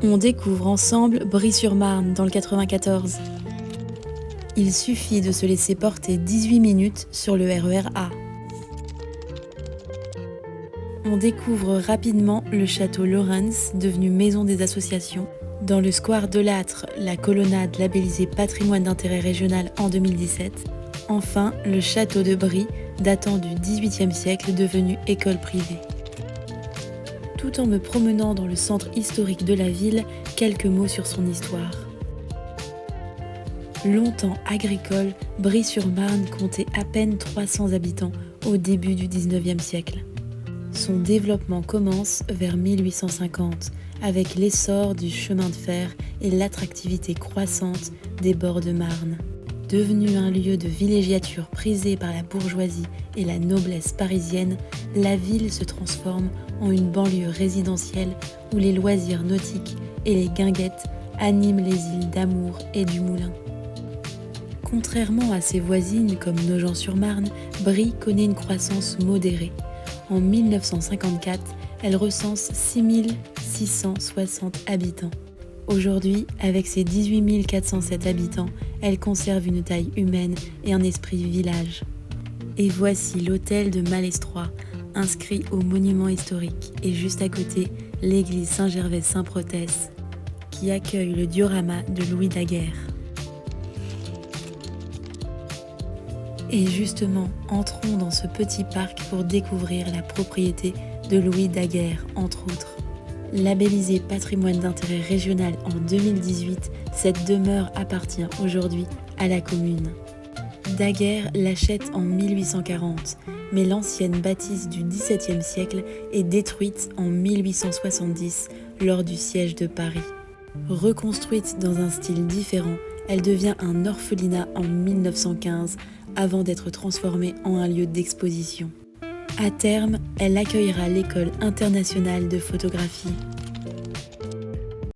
On découvre ensemble Bry-sur-Marne dans le 94. Il suffit de se laisser porter 18 minutes sur le RER A. On découvre rapidement le château Lorentz, devenu maison des associations. Dans le square de Lattre, la colonnade labellisée patrimoine d'intérêt régional en 2017. Enfin, le château de Bry, datant du XVIIIe siècle, devenu école privée. Tout en me promenant dans le centre historique de la ville, quelques mots sur son histoire. Longtemps agricole, Bry-sur-Marne comptait à peine 300 habitants au début du XIXe siècle. Son développement commence vers 1850, avec l'essor du chemin de fer et l'attractivité croissante des bords de Marne. Devenue un lieu de villégiature prisé par la bourgeoisie et la noblesse parisienne, la ville se transforme en une banlieue résidentielle où les loisirs nautiques et les guinguettes animent les îles d'Amour et du Moulin. Contrairement à ses voisines comme Nogent-sur-Marne, Bry connaît une croissance modérée. En 1954, elle recense 6660 habitants. Aujourd'hui, avec ses 18 407 habitants, elle conserve une taille humaine et un esprit village. Et voici l'hôtel de Malestroit, inscrit au monument historique, et juste à côté, l'église Saint-Gervais-Saint-Protès, qui accueille le diorama de Louis Daguerre. Et justement, entrons dans ce petit parc pour découvrir la propriété de Louis Daguerre, entre autres. Labellisée patrimoine d'intérêt régional en 2018, cette demeure appartient aujourd'hui à la commune. Daguerre l'achète en 1840, mais l'ancienne bâtisse du XVIIe siècle est détruite en 1870 lors du siège de Paris. Reconstruite dans un style différent, elle devient un orphelinat en 1915 avant d'être transformée en un lieu d'exposition. À terme, elle accueillera l'école internationale de photographie.